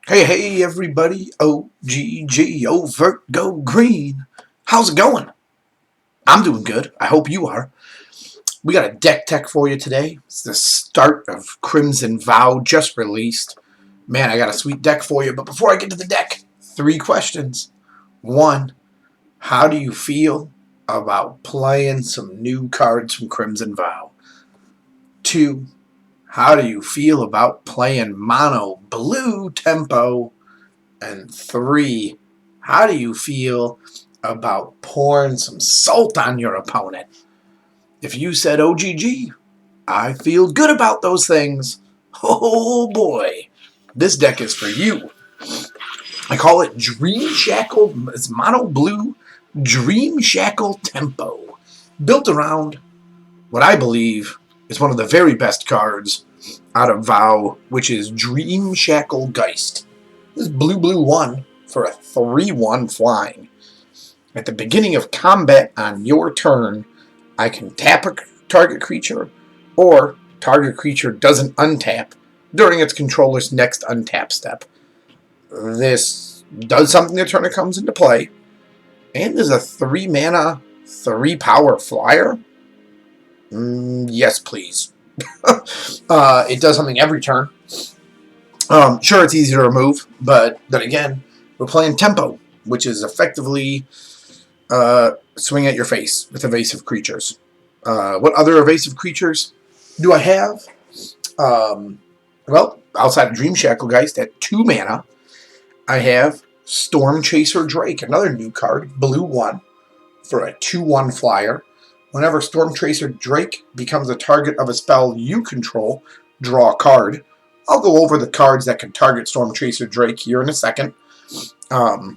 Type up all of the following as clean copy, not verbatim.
Hey, everybody. OGG, Overt Go Green. How's it going? I'm doing good. I hope you are. We got a deck tech for you today. It's the start of Crimson Vow, just released. Man, I got a sweet deck for you. But before I get to the deck, 3 questions. 1, how do you feel about playing some new cards from Crimson Vow? 2, how do you feel about playing mono blue tempo? And 3, how do you feel about pouring some salt on your opponent? If you said OGG, I feel good about those things. Oh boy, this deck is for you. I call it Dreamshackle. It's mono blue Dreamshackle Tempo, built around what I believe is one of the very best cards out of Vow, which is Dreamshackle Geist. This is blue 1 for a 3/1 flying. At the beginning of combat on your turn, I can tap a target creature, or target creature doesn't untap during its controller's next untap step. This does something the turn it comes into play, and is a 3 mana, 3 power flyer. Yes, please. It does something every turn. Sure, it's easy to remove, but then again, we're playing tempo, which is effectively swing at your face with evasive creatures. What other evasive creatures do I have? Well, outside of Dreamshackle Geist at 2 mana, I have Storm Chaser Drake, another new card, blue 1 for a 2/1 flyer. Whenever Storm Chaser Drake becomes the target of a spell you control, draw a card. I'll go over the cards that can target Storm Chaser Drake here in a second. The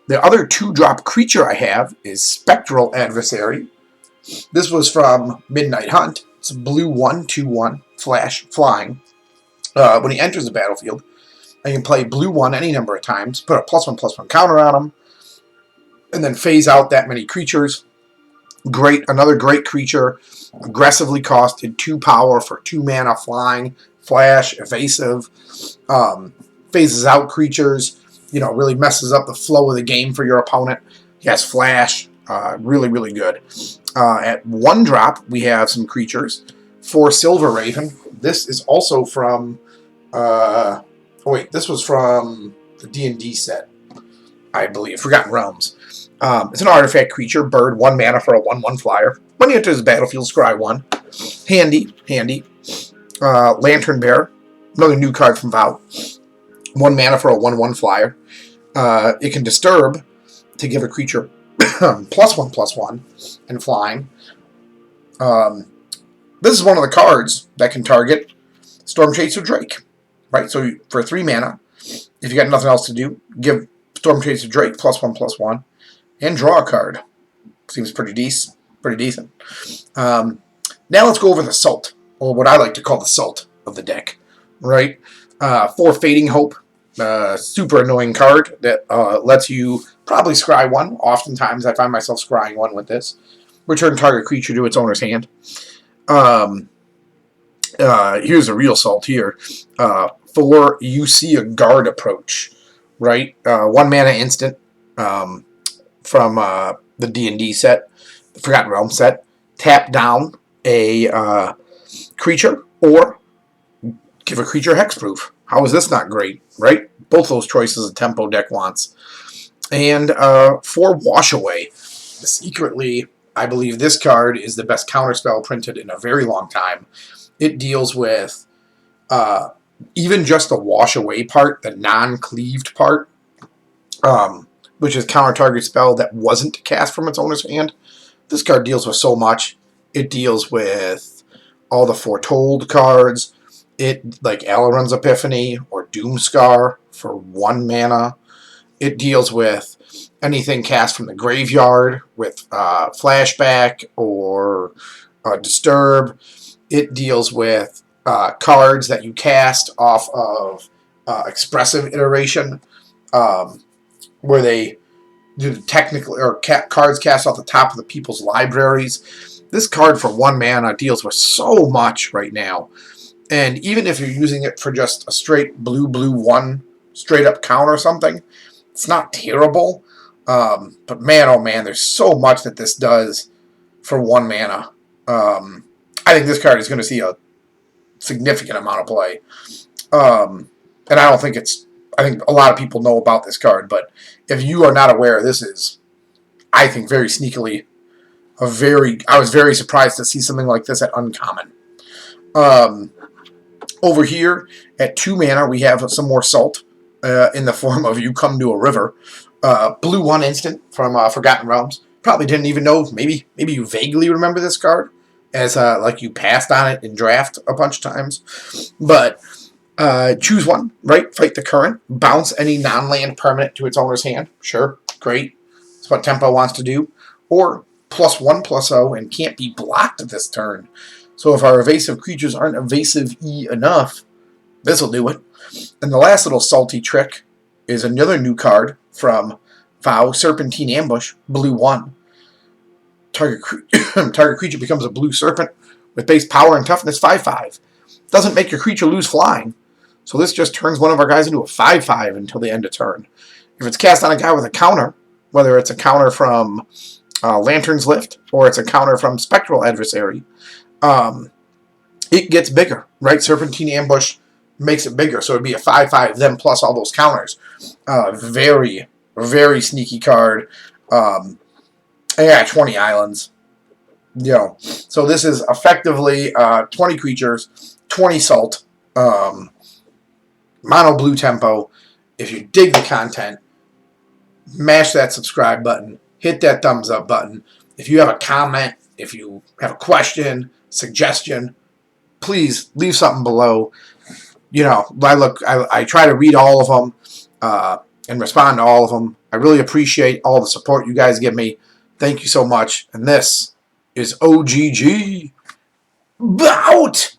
other 2-drop creature I have is Spectral Adversary. This was from Midnight Hunt. It's a blue 1, 2/1, flash, flying. When he enters the battlefield, I can play blue 1 any number of times, put a +1/+1 counter on him, and then phase out that many creatures. Another great creature, aggressively costed, 2 power for 2 mana, flying, flash, evasive, phases out creatures, really messes up the flow of the game for your opponent. He has flash, really good. At 1 drop, we have some creatures. For Silver Raven, this is also from, this was from the D&D set, I believe, Forgotten Realms. It's an artifact creature, bird, 1 mana for a 1/1 flyer. When he enters the battlefield, scry 1. Handy. Lantern Bearer, another new card from Vow. 1 mana for a 1/1 flyer. It can disturb to give a creature +1/+1 and flying. This is one of the cards that can target Storm Chaser Drake. Right? So for 3 mana, if you got nothing else to do, give Storm Chaser Drake +1/+1 and draw a card. Seems pretty decent. Now let's go over the Salt, or what I like to call the Salt of the deck. Right? For Fading Hope, super annoying card that lets you probably scry 1. Oftentimes I find myself scrying 1 with this. Return target creature to its owner's hand. Here's a real Salt here. For you see a guard approach, right? 1 mana instant from the D&D set, the Forgotten Realms set. Tap down a creature, or give a creature hexproof. How is this not great, right? Both those choices a tempo deck wants. And for Wash Away, secretly, I believe this card is the best counterspell printed in a very long time. It deals with even just the Wash Away part, the non-cleaved part, which is counter target spell that wasn't cast from its owner's hand. This card deals with so much. It deals with all the Foretold cards. Like Alaron's Epiphany or Doomscar for 1 mana. It deals with anything cast from the graveyard with Flashback or Disturb. It deals with cards that you cast off of Expressive Iteration, where they do technically, or cards cast off the top of the people's libraries. This card for 1 mana deals with so much right now. And even if you're using it for just a straight blue 1 straight up counter something. It's not terrible, but man, oh man, there's so much that this does for 1 mana. I think this card is going to see a significant amount of play. And I don't think it's... I think a lot of people know about this card, but if you are not aware, this is, I think, very sneakily I was very surprised to see something like this at Uncommon. Over here, at 2 mana, we have some more salt in the form of You Come to a River. Blue 1 instant from Forgotten Realms. Probably didn't even know. Maybe you vaguely remember this card, as like you passed on it in draft a bunch of times. But choose one, right? Fight the current. Bounce any non-land permanent to its owner's hand. Sure, great. That's what Tempo wants to do. Or +1/+0 and can't be blocked this turn. So if our evasive creatures aren't evasive-y enough, this will do it. And the last little salty trick is another new card from Vow, Serpentine Ambush, blue 1. Target creature becomes a blue serpent with base power and toughness 5/5. Doesn't make your creature lose flying. So this just turns one of our guys into a 5/5 until the end of turn. If it's cast on a guy with a counter, whether it's a counter from Lantern's Lift or it's a counter from Spectral Adversary, it gets bigger, right? Serpentine Ambush makes it bigger, so it'd be a 5/5 then plus all those counters. Very, very sneaky card. Yeah, 20 islands. You know, so this is effectively 20 creatures, 20 salt, mono blue tempo. If you dig the content, mash that subscribe button, hit that thumbs up button. If you have a comment, if you have a question, suggestion, please leave something below. You know, I try to read all of them and respond to all of them. I really appreciate all the support you guys give me. Thank you so much. And this is OGG. Out!